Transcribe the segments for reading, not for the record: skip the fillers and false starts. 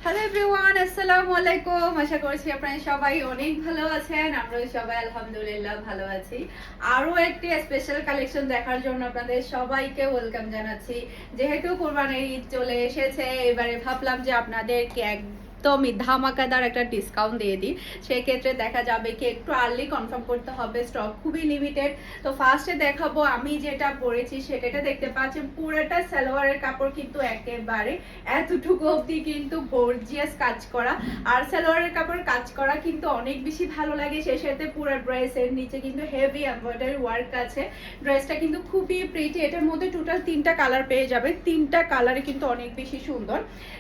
Hello everyone, আসসালামু আলাইকুম। আশা করছি আপনারা সবাই অনেক ভালো আছেন। আমরা সবাই আলহামদুলিল্লাহ ভালো আছি। আরো একটি স্পেশাল কালেকশন দেখার জন্য আপনাদের সবাইকে ওয়েলকাম জানাচ্ছি। যেহেতু কোরবানির ঈদ চলে এসেছে, এবারে ভাবলাম যে আপনাদেরকে একদমই ধামাকাদার একটা ডিসকাউন্ট দিয়ে দিই। সেক্ষেত্রে দেখা যাবে কি একটু আর্লি কনফার্ম করতে হবে, স্টক খুবই লিমিটেড। তো ফার্স্টে দেখাবো আমি যেটা পরেছি সেটা দেখতে পাচ্ছেন, পুরোটা সালোয়ারের কাপড় কিন্তু একেবারে এতটুকু অবধি কিন্তু গর্জিয়াস কাজ করা। আর সালোয়ারের কাপড় কাজ করা কিন্তু অনেক বেশি ভালো লাগে। সেই সাথে পুরো ড্রেসের নিচে কিন্তু হেভি এমব্রয়ডারি ওয়ার্ক আছে। ড্রেসটা কিন্তু খুবই প্রিটি। এটার মধ্যে টোটাল 3টা কালার পেয়ে যাবে। 3টা কালারে কিন্তু অনেক বেশি সুন্দর।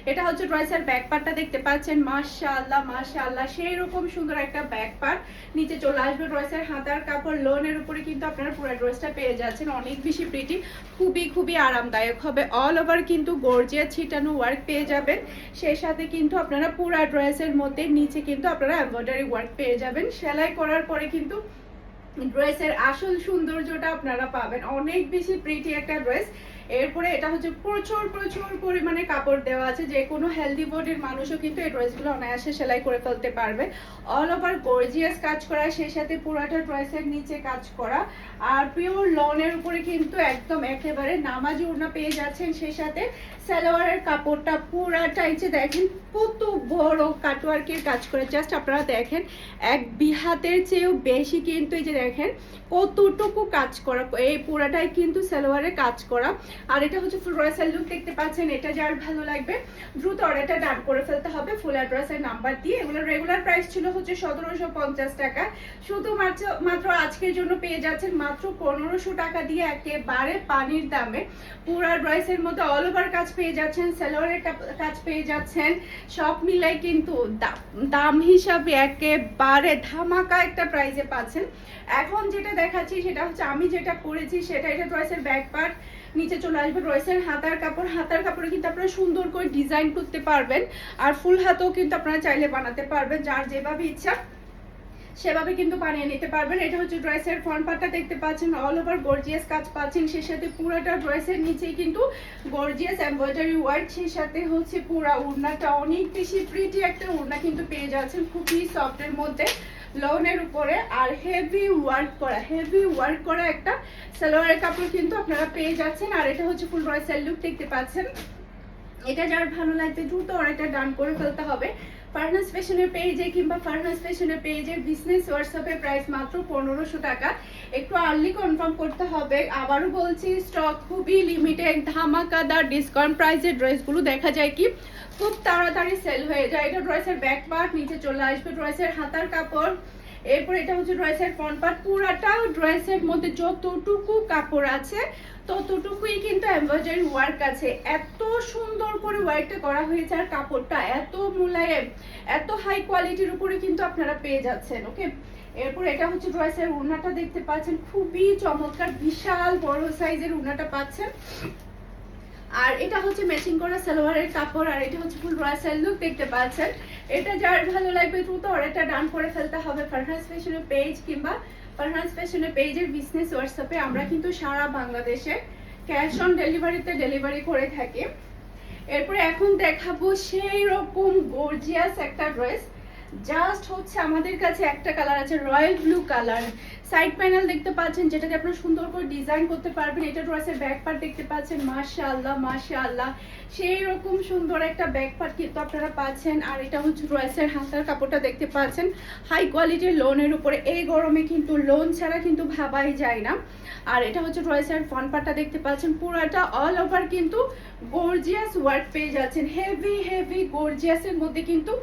এটা হচ্ছে ড্রেসের ব্যাক পার্টটা দেখতে পাচ্ছেন, মাশাআল্লাহ মাশাআল্লাহ সেই রকম সুন্দর একটা ব্যাক পার্ট। নিচে চলে আসবে ড্রেসের হাতার কাপড়, লোনের উপরে কিন্তু আপনারা পুরো ড্রেসটা পেয়ে যাচ্ছেন। অনেক বেশি প্রিটি, খুবই আরামদায়ক হবে। অল ওভার কিন্তু গর্জিয়াস ছিটানো ওয়ার্ক পেয়ে যাবেন। সেই সাথে কিন্তু আপনারা পুরো ড্রেসের মধ্যে নিচে কিন্তু আপনারা এমব্রয়ডারি ওয়ার্ক পেয়ে যাবেন। সেলাই করার পরে কিন্তু ড্রেসের আসল সৌন্দর্যটা আপনারা পাবেন। অনেক বেশি প্রিটি একটা ড্রেস। এরপরে এটা হচ্ছে প্রচুর পরিমাণে কাপড় দেওয়া আছে। যে কোনো হেলদি বডির মানুষও কিন্তু এই ড্রেসগুলো অনায়াসে সেলাই করে ফেলতে পারবে। অল ওভার গর্জিয়াস কাজ করা, সেই সাথে পুরাটা ড্রেসের নিচে কাজ করা। আর পিওর লনের উপরে কিন্তু একদম একেবারে নামাজি ওড়না পেয়ে যাচ্ছেন। সেই সাথে সালোয়ারের কাপড়টা পুরাটাই যে দেখেন কত বড় কাটওয়ার্কের কাজ করে। জাস্ট আপনারা দেখেন, এক বিহাতের চেয়েও বেশি কিন্তু এই যে দেখেন কতটুকু কাজ করা। এই পুরাটাই কিন্তু সালোয়ারে কাজ করা। আর এটা হচ্ছে ফুল ড্রেসের লুক দেখতে পাচ্ছেন। এটা যার ভালো লাগবে দ্রুত অর্ডারটা ডান করে ফেলতে হবে ফুল অ্যাড্রেসের নাম্বার দিয়ে। এগুলোর রেগুলার প্রাইস ছিল হচ্ছে 1750 টাকা। শুধুমাত্র আজকের জন্য পেয়ে যাচ্ছেন মাত্র 1500 টাকা দিয়ে একেবারে পানির দামে। পুরা ড্রেসের মধ্যে অল ওভার কাজ পেয়ে যাচ্ছেন, সালোয়ারের কাজ পেয়ে যাচ্ছেন। সব মিলাই কিন্তু দাম হিসাবে একেবারে ধামাকা একটা প্রাইসে পাচ্ছেন। এখন যেটা দেখাচ্ছি সেটা হচ্ছে আমি যেটা পরেছি সেটা। এটা ড্রেসের ব্যাক পার্ট, নিচে চলে আসবে ড্রেসের হাতার কাপড়। হাতার কাপড়ে কিন্তু আপনারা সুন্দর করে ডিজাইন করতে পারবেন। আর ফুল হাতও কিন্তু আপনারা চাইলে বানাতে পারবেন, যার যেভাবে ইচ্ছা সেভাবে কিন্তু বানিয়ে নিতে পারবেন। এটা হচ্ছে ড্রেসের ফ্রন্ট পার্টটা দেখতে পাচ্ছেন, অল ওভার গর্জিয়াস কাজ পাচ্ছেন। সেই সাথে পুরোটা ড্রেসের নিচেই কিন্তু গর্জিয়াস এমব্রয়ডারি ওয়ার্ক। সেই সাথে হচ্ছে পুরা ওড়নাটা অনেক বেশি প্রিটি একটা ওড়না কিন্তু পেয়ে যাচ্ছেন, খুবই সফটের মধ্যে লোনের উপরে। আর হেভি ওয়ার্ক করা একটা সালোয়ারের কাপড় কিন্তু আপনারা পেয়ে যাচ্ছেন। আর এটা হচ্ছে ফুল ড্রেসের লুক দেখতে পাচ্ছেন। এটা যার ভালো লাগবে দ্রুত অর্ডারটা ডান করে ফেলতে হবে ফারহানাস ফ্যাশনের পেজে কিংবা ফারহানাস ফ্যাশনের পেজের বিজনেস হোয়াটসঅ্যাপে। প্রাইস মাত্র 1500 টাকা। একটু আর্লি কনফার্ম করতে হবে। আবারও বলছি, স্টক খুবই লিমিটেড। ধামাকাদার ডিসকাউন্ট প্রাইসের ড্রেসগুলো দেখা যায় কি খুব তাড়াতাড়ি সেল হয়ে যায়। এটা ড্রেসের ব্যাক পার্ট, নিচে চলে আসবে ড্রেসের হাতার কাপড়। এরপর এটা হচ্ছে ড্রেসের ফ্রন্ট পার্ট। পুরাটা ড্রেসের মধ্যে যতটুকু কাপড় আছে ততটুকুই কিন্তু এমব্রয়ডারি ওয়ার্ক আছে। এত সুন্দর করে ওয়ার্কটা করা হয়েছে আর কাপড়টা এত মোলায়েম, এত হাই কোয়ালিটির উপরে কিন্তু আপনারা পেয়ে যাচ্ছেন। ওকে, এরপর এটা হচ্ছে ড্রেসের ওড়নাটা দেখতে পাচ্ছেন, খুবই চমৎকার বিশাল বড় সাইজের ওড়নাটা পাচ্ছেন। আর এটা হচ্ছে ম্যাচিং করা সালোয়ারের কাপড়। আর এটা হচ্ছে ফুল ড্রেসের লুক দেখতে পাচ্ছেন। এটা যার ভালো লাগবে দ্রুত অর্ডারটা ডান করে ফেলতে হবে ফারহানাস ফ্যাশনের পেজ কিংবা ফারহানাস ফ্যাশনের পেজের বিজনেস হোয়াটসঅ্যাপে। আমরা কিন্তু সারা বাংলাদেশে ক্যাশ অন ডেলিভারিতে ডেলিভারি করে থাকি। এরপরে এখন দেখাবো সেই রকম গর্জিয়াস একটা ড্রেস। জাস্ট হচ্ছে আমাদের কাছে একটা কালার আছে, royal blue colour. Side panel দেখতে পাচ্ছেন, যেটাতে আপনারা সুন্দর করে ডিজাইন করতে পারবেন। এটা ড্রেসের ব্যাক পার্ট দেখতে পাচ্ছেন, মাশাআল্লাহ সেই রকম সুন্দর একটা ব্যাক পার্ট কিন্তু আপনারা পাচ্ছেন। আর এটা হচ্ছে ড্রেসের হাতার কাপড়টা দেখতে পাচ্ছেন, হাই কোয়ালিটির লোনের উপরে। এই গরমে কিন্তু লোন ছাড়া কিন্তু ভাবাই যায় না। আর এটা হচ্ছে ড্রেসের ফ্রন্ট পার্টটা দেখতে পাচ্ছেন, পুরাটা অল ওভার কিন্তু গর্জিয়াস ওয়ার্ক পেয়ে যাচ্ছেন। হেভি গর্জিয়াসের মধ্যে কিন্তু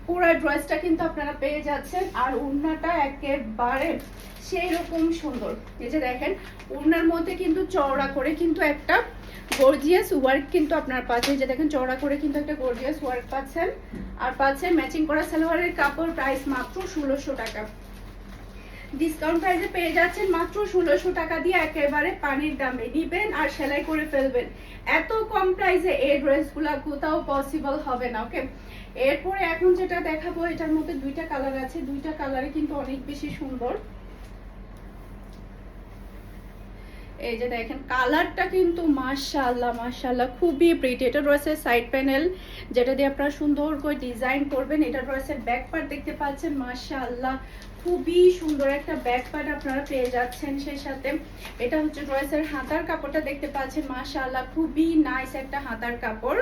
পুরো ড্রেসটা কিন্তু আপনারা পেয়ে যাচ্ছেন। আর ওড়নাটা একেবারে সেই রকম সুন্দর। এই যে দেখেন, ওড়নার মধ্যে কিন্তু চওড়া করে কিন্তু একটা গর্জিয়াস ওয়ার্ক কিন্তু আপনারা পাচ্ছেন। যে দেখেন চওড়া করে কিন্তু একটা গর্জিয়াস ওয়ার্ক পাচ্ছেন। আর পাচ্ছেন ম্যাচিং করা সালোয়ারের কাপড়। প্রাইস মাত্র 1600 টাকা। ডিসকাউন্ট প্রাইসে পেয়ে যাচ্ছেন মাত্র 1600 টাকা দিয়ে। একেবারে পানির দামে নিবেন আর সেলাই করে ফেলবেন। এত কম প্রাইসে এই ড্রেসগুলো কোথাও পসিবল হবে না। ওকে, এরপরে এখন যেটা দেখাবো এটার মধ্যে 2টা কালার আছে। 2টা কালারে কিন্তু অনেক বেশি সুন্দর। এই যে দেখেন কালারটা কিন্তু মাশাআল্লাহ মাশাআল্লাহ খুবই প্রিটি। এটা রয়েছে সাইড প্যানেল যেটা দিয়ে আপনারা সুন্দর করে ডিজাইন করবেন। এটা রয়েছে ব্যাক পার্ট দেখতে পাচ্ছেন মাশাআল্লাহ খুবই সুন্দর একটা ব্যাক পার্ট আপনারা পেয়ে যাচ্ছেন। সেই সাথে এটা হচ্ছে ড্রেসের হাতার কাপড়টা দেখতে পাচ্ছেন মাশাআল্লাহ খুবই নাইস একটা হাতার কাপড়।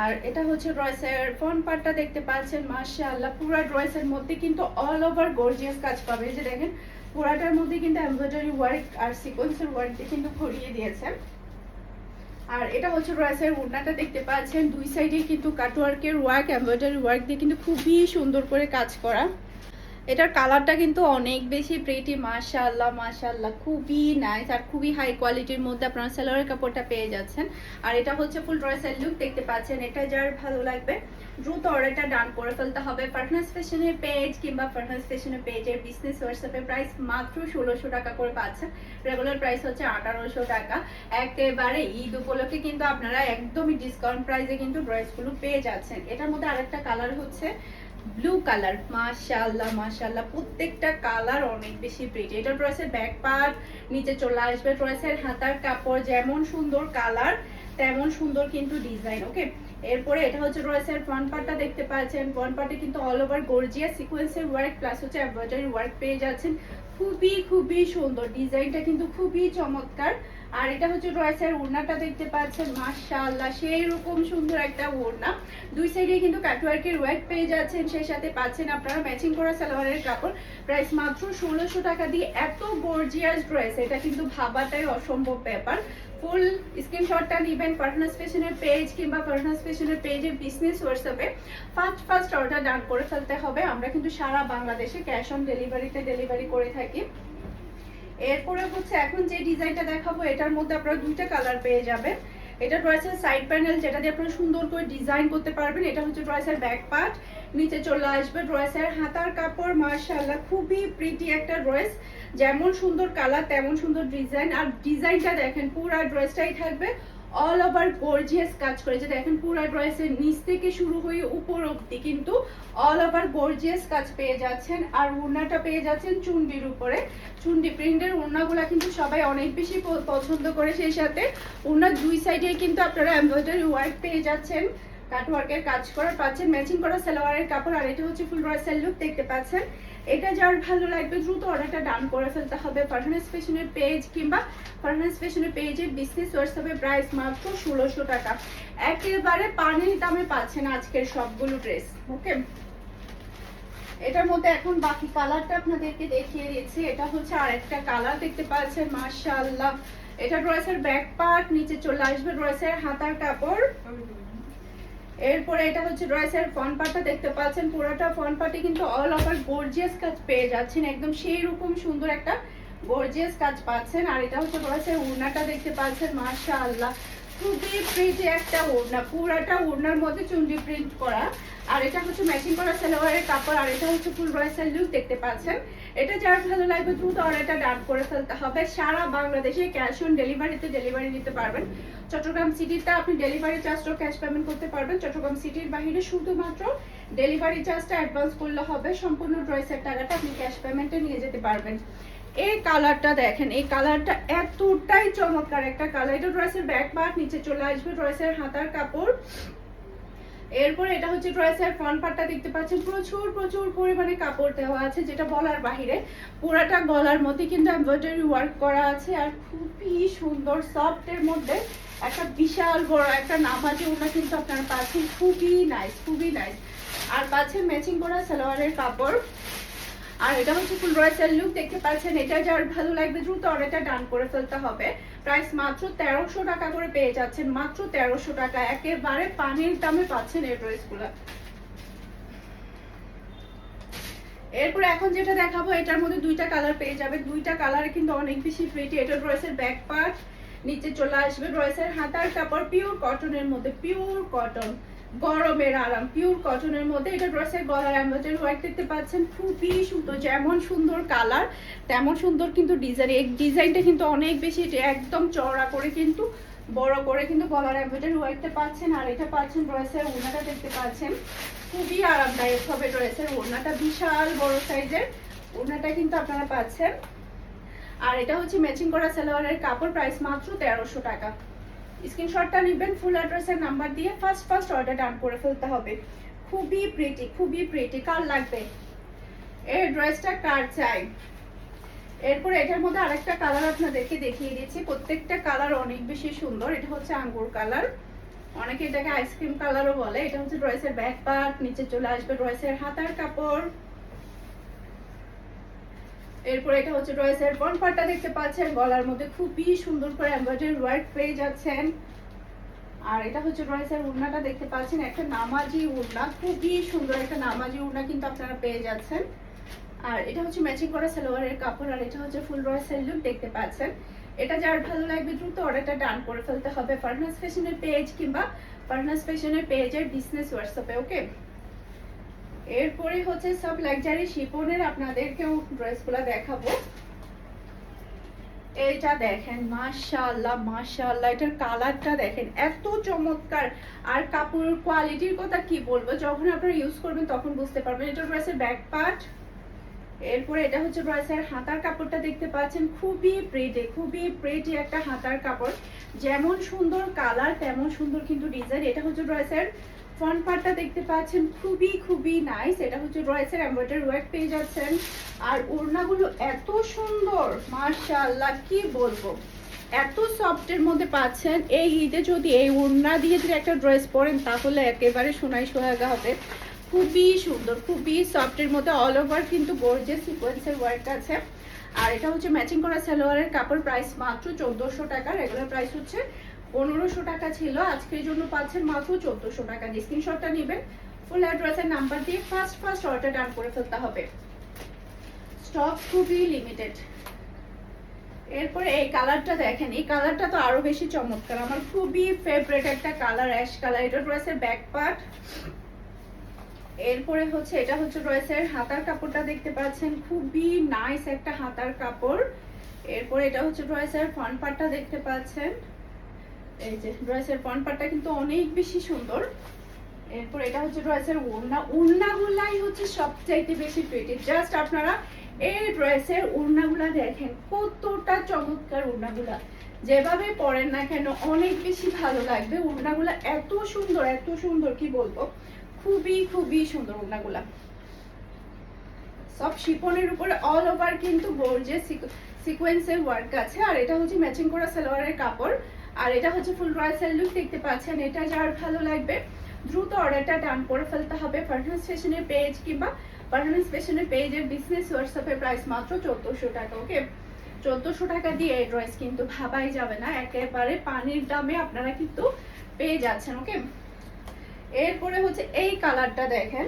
আর এটা হচ্ছে ড্রেসের ফ্রন্ট পার্টটা দেখতে পাচ্ছেন মাশাআল্লাহ পুরো ড্রেসের মধ্যে কিন্তু অল ওভার গর্জিয়াস কাজ পাবে। এই যে দেখেন পুরাটার মধ্যে কিন্তু এমব্রয়ডারি ওয়ার্ক আর সিকোয়েন্সের ওয়ার্ক দিয়ে কিন্তু ভরিয়ে দিয়েছে। আর এটা হচ্ছে ড্রেসের ওড়নাটা দেখতে পাচ্ছেন দুই সাইডে কিন্তু কাটওয়ার্কের ওয়ার্ক এমব্রয়ডারি ওয়ার্ক দিয়ে কিন্তু খুবই সুন্দর করে কাজ করা। এটার কালারটা কিন্তু অনেক বেশি প্রিটি মাশাআল্লাহ মাশাআল্লাহ খুবই নাইস আর খুবই হাই কোয়ালিটির মধ্যে আপনারা সালোয়ারের কাপড়টা পেয়ে যাচ্ছেন। আর এটা হচ্ছে ফুল ড্রেসের লুক দেখতে পাচ্ছেন। এটা যার ভালো লাগবে দ্রুত অর্ডারটা ডান করে ফেলতে হবে। ফারহানাস ফ্যাশনের পেজ কিংবা ফারহানাস ফ্যাশনের পেজের বিজনেস হোয়াটসঅ্যাপে প্রাইস মাত্র 1600 টাকা করে পাচ্ছেন। রেগুলার প্রাইস হচ্ছে 1800 টাকা। একেবারে ঈদ উপলক্ষে কিন্তু আপনারা একদমই ডিসকাউন্ট প্রাইসে কিন্তু ড্রেসগুলো পেয়ে যাচ্ছেন। এটার মধ্যে আরেকটা কালার হচ্ছে ব্লু কালার মাশাআল্লাহ মাশাআল্লাহ প্রত্যেকটা কালার অনেক বেশি প্রিটি। এটা ড্রেসের ব্যাক পার্ট নিচে চলে আসবে। ড্রেসের হাতার কাপড় যেমন সুন্দর কালার তেমন সুন্দর কিন্তু ডিজাইন। ওকে, এরপরে এটা হচ্ছে ড্রেসের ফ্রন্ট পার্টটা দেখতে পাচ্ছেন। ফ্রন্ট পার্টে কিন্তু অল ওভার গর্জিয়াস সিকোয়েন্সের ওয়ার্ক প্লাস হচ্ছে এমব্রয়ডারি ওয়ার্ক পেয়ে যাচ্ছেন। খুবই খুবই সুন্দর ডিজাইনটা কিন্তু খুবই চমৎকার। আর এটা হচ্ছে ড্রেসের ওড়নাটা দেখতে পাচ্ছেন মাশাআল্লাহ সেই রকম সুন্দর একটা ওড়না। দুই সাইডে কিন্তু কাটওয়ার্কের ওয়ার্ক পেয়ে যাচ্ছেন। সেই সাথে পাচ্ছেন আপনারা ম্যাচিং করা সালোয়ারের কাপড়। প্রাইস মাত্র 1600 টাকা দিয়ে এত গর্জিয়াস ড্রেস এটা কিন্তু ভাবাটাই অসম্ভব ব্যাপার। ফুল স্ক্রিনশটটা নেবেন ফারহানাস ফ্যাশনের পেজ কিংবা ফারহানাস ফ্যাশনের পেজের বিজনেস হোয়াটসঅ্যাপে ফার্স্ট অর্ডার ডান করে ফেলতে হবে। আমরা কিন্তু সারা বাংলাদেশে ক্যাশ অন ডেলিভারিতে ডেলিভারি করে থাকি। এরপরে হচ্ছে এখন যে ডিজাইনটা দেখাবো এটার মধ্যে আপনারা দুইটা কালার পেয়ে যাবেন। এটা ড্রেসের সাইড প্যানেল যেটা দিয়ে আপনারা সুন্দর করে ডিজাইন করতে পারবেন। এটা হচ্ছে ড্রেসের ব্যাক পার্ট নিচে চলে আসবে। ড্রেসের হাতার কাপড় মাশাআল্লাহ খুবই প্রিটি একটা ড্রেস যেমন সুন্দর কালার তেমন সুন্দর ডিজাইন। আর ডিজাইনটা দেখেন পুরো ড্রেসটাই থাকবে অল ওভার গর্জিয়াস কাজ করে। যে দেখেন পুরো ড্রেসের নিচ থেকে শুরু হয়ে উপর অবধি কিন্তু অল ওভার গর্জিয়াস কাজ পেয়ে যাচ্ছেন। আর ওড়নাটা পেয়ে যাচ্ছেন চুন্ডির উপরে। চুন্ডি প্রিন্টের ওড়নাগুলো কিন্তু সবাই অনেক বেশি পছন্দ করে। সেই সাথে ওড়নার দুই সাইডে কিন্তু আপনারা এমব্রয়ডারি ওয়ার্ক পেয়ে যাচ্ছেন, কাটওয়ার্কের কাজ করা পাচ্ছেন, ম্যাচিং করা সালোয়ারের কাপড়। আর এটা হচ্ছে ফুল ড্রেসের লুক দেখতে পাচ্ছেন। এটা যার ভালো লাগবে দ্রুত অর্ডারটা ডান করে ফেলতে হবে ফারহানাস ফ্যাশনের পেজ কিংবা ফারহানাস ফ্যাশনের পেজের বিজনেস হোয়াটসঅ্যাপে প্রাইস মাত্র 1600 টাকা। একেবারে পানির দামে পাচ্ছেন আজকের সবগুলো ড্রেস। ওকে, এটার মধ্যে এখন বাকি কালারটা আপনাদেরকে দেখিয়ে দিচ্ছি। এটা হচ্ছে আরেকটা কালার দেখতে পাচ্ছেন মাশাআল্লাহ। এটা ড্রেসের ব্যাক পার্ট নিচে চলে আসবে ড্রেসের হাতার কাপড়। এরপরে এটা হচ্ছে ড্রেসের ফ্রন্ট পার্টটা দেখতে পাচ্ছেন। পুরোটা ফ্রন্ট পার্টে কিন্তু অল ওভার গর্জিয়াস কাজ পেয়ে যাচ্ছেন একদম সেই রকম সুন্দর একটা গর্জিয়াস কাজ পাচ্ছেন। আর এটা হচ্ছে ড্রেসের ওড়নাটা দেখতে পাচ্ছেন মাশাআল্লাহ খুবই প্রিটি একটা ওড়না। পুরাটা ওড়নার মধ্যে চুন্ডি প্রিন্ট করা। আর এটা হচ্ছে ম্যাচিং করা সালোয়ারের কাপড়। আর এটা হচ্ছে ফুল ড্রেসের লুক দেখতে পাচ্ছেন। এটা যার ভালো লাগবে দ্রুত অর্ডারটা ডান করে ফেলতে হবে। সারা বাংলাদেশে ক্যাশ অন ডেলিভারিতে ডেলিভারি দিতে পারবেন। চট্টগ্রাম সিটিতে আপনি ডেলিভারি চার্জটাও ক্যাশ পেমেন্ট করতে পারবেন। চট্টগ্রাম সিটির বাইরে শুধুমাত্র ডেলিভারি চার্জটা অ্যাডভান্স করলে হবে। সম্পূর্ণ ড্রেসের টাকাটা আপনি ক্যাশ পেমেন্টে নিয়ে যেতে পারবেন। এই কালারটা দেখেন, এই কালারটা এতটাই চমৎকার একটা কালার। এটা ড্রেসের ব্যাক পার্ট নিচে চলে আসবে ড্রেসের হাতার কাপড়। এরপরে এটা হচ্ছে ড্রেসের ফ্রন্ট পার্টটা দেখতে পাচ্ছেন প্রচুর প্রচুর পরিমাণে কাপড় দেওয়া আছে যেটা বলার বাহিরে। পুরাটা গলার মধ্যে কিন্তু এমব্রয়ডারি ওয়ার্ক করা আছে। আর খুবই সুন্দর সফট এর মধ্যে একটা বিশাল বড় একটা নামাজি ওড়না কিন্তু আপনারা পাচ্ছেন। খুবই নাইস খুবই নাইস। আর পাচ্ছেন ম্যাচিং করা সালোয়ারের কাপড়। আর এটা হচ্ছে ফুল ড্রেসের লুক দেখতে পাচ্ছেন। এটা যার ভালো লাগবে দ্রুত অর্ডারটা ডান করে ফেলতে হবে। প্রাইস মাত্র 1300 টাকা করে পেয়ে যাচ্ছেন, মাত্র 1300 টাকা। একেবারে পানির দামে পাচ্ছেন এই ড্রেসগুলো। এরপর এখন যেটা দেখাবো এটার মধ্যে দুইটা কালার পেয়ে যাবে। দুইটা কালার কিন্তু অনেক বেশি প্রিটি। এটা ড্রেসের ব্যাক পার্ট নিচে চলে আসবে ড্রেসের হাতার কাপড় পিওর কটনের মধ্যে, পিওর কটন গরমের আরাম পিওর কটনের মধ্যে। এটা ড্রেসের গলার এমব্রয়ডারি ওয়ার্ক দেখতে পাচ্ছেন খুবই সুন্দর। যেমন সুন্দর কালার তেমন সুন্দর কিন্তু ডিজাইন। এই ডিজাইনটা কিন্তু অনেক বেশি একদম চওড়া করে কিন্তু বড় করে কিন্তু গলার এমব্রয়ডারি ওয়ার্কটা পাচ্ছেন। আর এটা পাচ্ছেন ড্রেসের ওড়নাটা দেখতে পাচ্ছেন খুবই আরামদায়ক হবে। ড্রেসের ওড়নাটা বিশাল বড় সাইজের ওড়নাটা কিন্তু আপনারা পাচ্ছেন। আর এটা হচ্ছে ম্যাচিং করা সালোয়ারের কাপড়, প্রাইস মাত্র 1300 টাকা। স্ক্রিনশটটা নেবেন, ফুল অ্যাড্রেসের নাম্বার দিয়ে ফার্স্ট অর্ডার ডান করে ফেলতে হবে। খুবই প্রিটি, কার লাগবে এই ড্রেসটা, কার চাই। এরপর এটার মধ্যে আরেকটা কালার আপনাদেরকে দেখিয়ে দিচ্ছি, প্রত্যেকটা কালার অনেক বেশি সুন্দর। এটা হচ্ছে আঙ্গুর কালার, অনেকে এটাকে আইসক্রিম কালারও বলে। এটা হচ্ছে ড্রেসের ব্যাক পার্ট, নিচে চলে আসবে ড্রেসের হাতার কাপড়। এরপর এটা হচ্ছে ড্রেসের ফ্রন্ট পার্টটা দেখতে পাচ্ছেন, গলার মধ্যে খুবই সুন্দর করে এমব্রয়ডারি ওয়ার্ক পেয়ে যাচ্ছেন। আর এটা হচ্ছে ড্রেসের ওড়নাটা দেখতে পাচ্ছেন, একটা নামাজি ওড়না, খুবই সুন্দর একটা নামাজি ওড়না কিন্তু আপনারা পেয়ে যাচ্ছেন। আর এটা হচ্ছে ম্যাচিং করা সালোয়ারের কাপড়, আর এটা হচ্ছে ফুল ড্রেসের লুক দেখতে পাচ্ছেন। এটা যার ভালো লাগবে দ্রুত অর্ডারটা ডান করে ফেলতে হবে ফারহানাস ফ্যাশনের পেজ কিংবা ফারহানাস ফ্যাশনের পেজের বিজনেস হোয়াটসঅ্যাপে। ওকে, এরপরে হচ্ছে সব লাক্সারি শিফনের আপনাদেরকেও ড্রেসগুলো দেখাবো। এইটা দেখেন, মাশাআল্লাহ এটার কালারটা দেখেন, এত চমৎকার। আর কাপড়ের কোয়ালিটির কথা কি বলবো, যখন আপনারা ইউজ করবেন তখন বুঝতে পারবেন। এটা ড্রেসের ব্যাক পার্ট। এরপরে এটা হচ্ছে ড্রেসের হাতার কাপড়টা দেখতে পাচ্ছেন, খুবই প্রিটি একটা হাতার কাপড়। যেমন সুন্দর কালার তেমন সুন্দর কিন্তু ডিজাইন। এটা হচ্ছে ড্রেসের ফ্রন্ট পার্টটা দেখতে পাচ্ছেন, খুবই নাইস। এটা হচ্ছে ড্রেসের এমব্রয়ডারি ওয়ার্ক পেয়ে যাচ্ছেন। আর ওড়নাগুলো এত সুন্দর, মাশাআল্লাহ কি বলবো, এত সফটের মধ্যে পাচ্ছেন। এই ঈদে যদি এই ওড়না দিয়ে যদি একটা ড্রেস পরেন তাহলে একেবারে সোনাই সোহাগা হবে। খুবই সুন্দর, খুবই সফটের মধ্যে অল ওভার কিন্তু গর্জিয়াস সিকোয়েন্সের ওয়ার্ক আছে। আর এটা হচ্ছে ম্যাচিং করা সালোয়ারের কাপড়, প্রাইস মাত্র 1400 টাকা। রেগুলার প্রাইস হচ্ছে 1500 টাকা ছিল, আজকের জন্য পাচ্ছেন মাত্র 1400 টাকা। স্ক্রিনশটটা নেবেন, ফুল অ্যাড্রেসের নাম্বার দিয়ে ফার্স্ট অর্ডার ডান করে ফেলতে হবে, স্টক খুবই লিমিটেড। এরপরে এই কালারটা দেখেন, এই কালারটা তো আরো বেশি চমৎকার, আমার খুবই ফেভারিট একটা কালার, অ্যাশ কালার। এটা ড্রেসের ব্যাক পার্ট। এরপরে হচ্ছে এটা হচ্ছে ড্রেসের হাতার কাপড়টা দেখতে পাচ্ছেন, খুবই নাইস একটা হাতার কাপড়। এরপরে এটা হচ্ছে ড্রেসের ফ্রন্ট পার্টটা দেখতে পাচ্ছেন, এই যে ড্রেসের ফ্রন্ট পার্টটা কিন্তু অনেক বেশি সুন্দর। এরপর এটা হচ্ছে ড্রেসের ওড়নাগুলাই হচ্ছে সবচাইতে বেশি প্রিটি। জাস্ট আপনারা এই ড্রেসের ওড়নাগুলা দেখেন, কতটা চমৎকার ওড়নাগুলা, যেভাবে পরেন না কেন অনেক বেশি ভালো লাগবে। ওড়নাগুলা এত সুন্দর কি বলবো, খুবই সুন্দর ওড়নাগুলা। সব শিফনের উপরে অল ওভার কিন্তু গর্জিয়াস সিকোয়েন্সের ওয়ার্ক আছে। আর এটা হচ্ছে ম্যাচিং করা সালোয়ারের কাপড়, আর এটা হচ্ছে ফুল ড্রেসের লুক দেখতে পাচ্ছেন। এটা যার ভালো লাগবে দ্রুত অর্ডারটা ডান করে ফেলতে হবে ফারহানাস ফ্যাশনের পেজ কিংবা ফারহানাস ফ্যাশনের পেজের বিজনেস হোয়াটসঅ্যাপে, প্রাইস মাত্র 1400 টাকা। ওকে, 1400 টাকা দিয়ে এই ড্রেস কিন্তু ভাবাই যাবে না, একেবারে পানির দামে আপনারা কিন্তু পেয়ে যাচ্ছেন। ওকে, এরপরে হচ্ছে এই কালারটা দেখেন,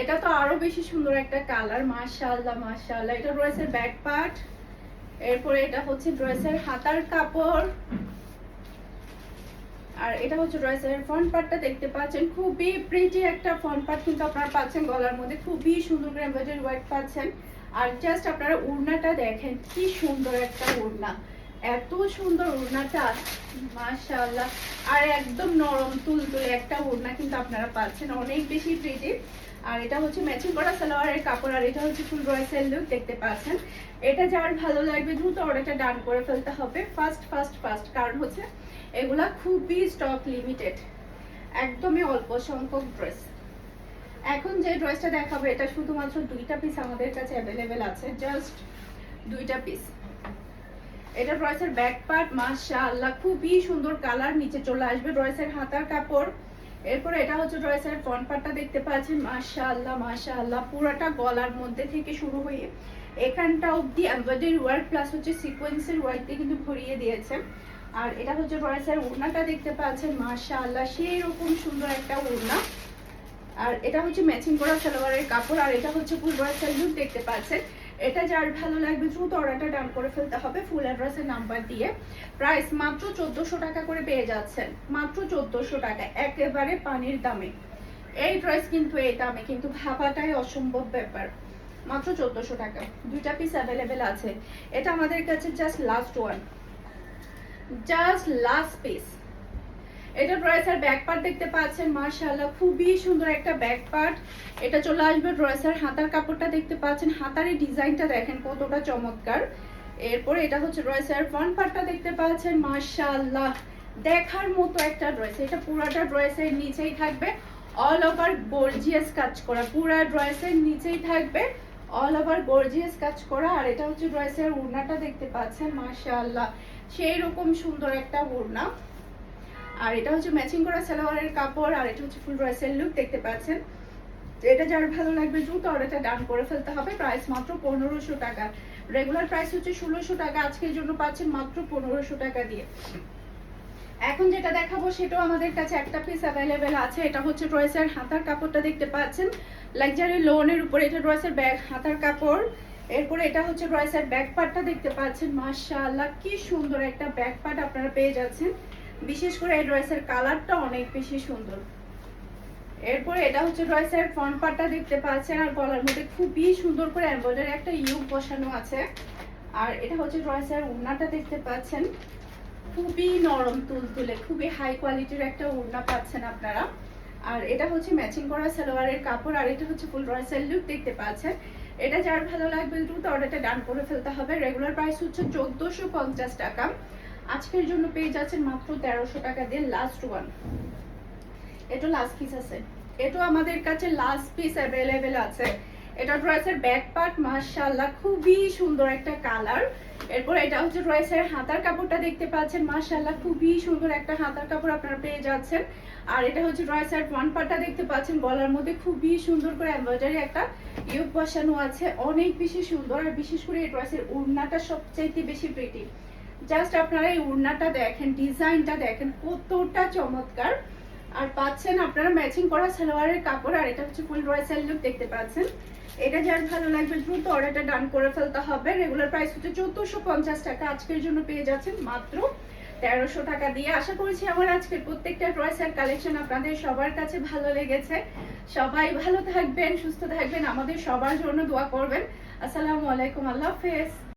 এটা তো আরো বেশি সুন্দর একটা কালার, মাশাআল্লাহ। এটা ড্রেসের ব্যাক পার্ট। এরপরে এটা হচ্ছে ড্রেসের হাতার কাপড়। আর এটা হচ্ছে ড্রেসের ফ্রন্ট পার্টটা দেখতে পাচ্ছেন, খুবই প্রিটি একটা ফ্রন্ট পার্ট কিন্তু আপনারা পাচ্ছেন। গলার মধ্যে খুবই সুন্দর করে এমব্রয়ডারি ওয়ার্ক পাচ্ছেন। আর জাস্ট আপনারা ওড়নাটা দেখেন, কি সুন্দর একটা ওড়না, এত সুন্দর ওড়নাটা, মাশাআল্লাহ। আর একদম নরম তুলতুলে একটা ওড়না কিন্তু আপনারা পাচ্ছেন, অনেক বেশি প্রিটি। আর এটা হচ্ছে ম্যাচিং করা সালোয়ারের কাপড়, আর এটা হচ্ছে ফুল ড্রেসের লুক দেখতে পাচ্ছেন। এটা যার ভালো লাগবে দ্রুত অর্ডারটা ডান করে ফেলতে হবে ফার্স্ট, কারণ হচ্ছে এগুলা খুবই স্টক লিমিটেড, একদমই অল্প সংখ্যক ড্রেস। এখন যে ড্রেসটা দেখাবো এটা শুধুমাত্র 2টা পিস আমাদের কাছে অ্যাভেলেবেল আছে, জাস্ট 2টা পিস। এটা ড্রেসের ব্যাক পার্ট, মাশাআল্লাহ খুবই সুন্দর কালার, নিচে চলে আসবে ড্রেসের হাতার কাপড়। এরপর এটা হচ্ছে ড্রেসের ফ্রন্ট পার্টটা দেখতে পাচ্ছেন, মাশাআল্লাহ পুরাটা গলার মধ্যে থেকে শুরু হয়ে এখানটা অবধি এমব্রয়ডারি ওয়ার্ক প্লাস হচ্ছে সিকোয়েন্সের ওয়ার্ক দিয়ে কিন্তু ভরিয়ে দিয়েছে। আর এটা হচ্ছে ড্রেসের ওড়নাটা দেখতে পাচ্ছেন, মাশাআল্লাহ সেই রকম সুন্দর একটা ওড়না। আর এটা হচ্ছে ম্যাচিং করা সালোয়ারের কাপড়, আর এটা হচ্ছে ফুল ড্রেসের লুক দেখতে পাচ্ছেন। এটা যার ভালো লাগবে দ্রুত অর্ডারটা ডান করে ফেলতে হবে ফুল অ্যাড্রেসের নাম্বার দিয়ে। প্রাইস মাত্র 1400 টাকা করে পেয়ে যাচ্ছেন, মাত্র 1400 টাকা, একেবারে পানির দামে। এই ড্রেস কিন্তু এই দামে কিন্তু ভাবাটাই অসম্ভব ব্যাপার, মাত্র 1400 টাকা। 2টা পিস অ্যাভেলেবেল আছে, এটা আমাদের কাছে জাস্ট লাস্ট পিস। এটা ড্রেসের ব্যাক পার্ট দেখতে পাচ্ছেন, মাশাআল্লাহ খুবই সুন্দর একটা ব্যাক পার্ট। এটা চলে আসবে ড্রেসের হাতার কাপড়টা দেখতে পাচ্ছেন, হাতার এই ডিজাইনটা দেখেন কতটা চমৎকার। এরপরে এটা হচ্ছে ড্রেসের ফ্রন্ট পার্টটা দেখতে পাচ্ছেন, মাশাআল্লাহ দেখার মতো একটা ড্রেস। এটা পুরাটা ড্রেসের নিচেই থাকবে অল ওভার গর্জিয়াস কাজ করা, পুরা ড্রেসের নিচেই থাকবে অল ওভার গর্জিয়াস কাজ করা। আর এটা হচ্ছে ড্রেসের ওড়নাটা দেখতে পাচ্ছেন, মাশাআল্লাহ সেই রকম সুন্দর একটা ওড়না। আর এটা হচ্ছে ম্যাচিং করা সালোয়ারের কাপড়, আর এটা হচ্ছে ফুল ড্রেসের লুক দেখতে পাচ্ছেন। এটা যার ভালো লাগবে দ্রুত অর্ডারটা ডান করে ফেলতে হবে। প্রাইস মাত্র 1500 টাকা, রেগুলার প্রাইস হচ্ছে 1600 টাকা, আজকের জন্য পাচ্ছেন মাত্র 1500 টাকা দিয়ে। এখন যেটা দেখাবো সেটাও আমাদের কাছে একটা পিস অ্যাভেলেবেল আছে। এটা হচ্ছে ড্রেসের হাতার কাপড়টা দেখতে পাচ্ছেন, লাক্সারি লোনের উপরে এটা ড্রেসের ব্যাক হাতার কাপড়। এরপরে এটা হচ্ছে ড্রেসের ব্যাক পার্টটা দেখতে পাচ্ছেন, মাশাআল্লাহ কি সুন্দর একটা ব্যাক পার্ট আপনারা পেয়ে যাচ্ছেন। বিশেষ করে এই ড্রেসের কালারটা অনেক বেশি সুন্দর। এরপরে এটা হচ্ছে ড্রেসের ফ্রন্ট পার্টটা দেখতে পাচ্ছেন, আর গলার মধ্যে খুবই সুন্দর করে এমব্রয়ডারি একটা ইউক বসানো আছে। আর এটা হচ্ছে ড্রেসের ওড়নাটা দেখতে পাচ্ছেন, খুবই নরম তুলতুলে খুবই হাই কোয়ালিটির একটা ওড়না পাচ্ছেন আপনারা। আর এটা হচ্ছে ম্যাচিং করা সালোয়ারের কাপড়, আর এটা হচ্ছে ফুল ড্রেসের লুক দেখতে পাচ্ছেন। এটা যার ভালো লাগবে দ্রুত অর্ডারটা ডান করে ফেলতে হবে। রেগুলার প্রাইস হচ্ছে 1450 টাকা, আজকের জন্য পেয়ে যাচ্ছেন মাত্র 1300 টাকা দিয়ে। লাস্ট ওয়ান, এটা লাস্ট পিস আছে, এটা আমাদের কাছে লাস্ট পিস অ্যাভেলেবেল আছে। এটা ড্রেসের ব্যাক পার্ট, মাশাআল্লাহ খুবই সুন্দর একটা কালার। এরপর এটা হচ্ছে ড্রেসের হাতার কাপড়টা দেখতে পাচ্ছেন, মাশাআল্লাহ খুবই সুন্দর একটা হাতার কাপড় আপনারা পেয়ে যাচ্ছেন। আর এটা হচ্ছে ড্রেসের ফ্রন্ট পার্টটা দেখতে পাচ্ছেন, গলার মধ্যে খুবই সুন্দর করে এমব্রয়ডারি একটা ইউক বসানো আছে, অনেক বেশি সুন্দর। আর বিশেষ করে এই ড্রেসের ওড়নাটা সবচাইতে বেশি প্রিটি। জাস্ট আপনারা এই ওড়নাটা দেখেন, ডিজাইনটা দেখেন কতটা চমৎকার। আর পাচ্ছেন আপনারা ম্যাচিং করা সালোয়ারের কাপড়, আর এটা হচ্ছে ফুল ড্রেসের লুক দেখতে পাচ্ছেন। এটা যার ভালো লাগবে দ্রুত অর্ডারটা ডান করে ফেলতে হবে। রেগুলার প্রাইস হচ্ছে 1450 টাকা, আজকের জন্য পেয়ে যাচ্ছেন মাত্র 1300 টাকা দিয়ে। আশা করছি আমার আজকের প্রত্যেকটা ড্রেসের কালেকশন আপনাদের সবার কাছে ভালো লেগেছে। সবাই ভালো থাকবেন, সুস্থ থাকবেন, আমাদের সবার জন্য দোয়া করবেন। আসসালামু আলাইকুম, আল্লাহ হাফেজ।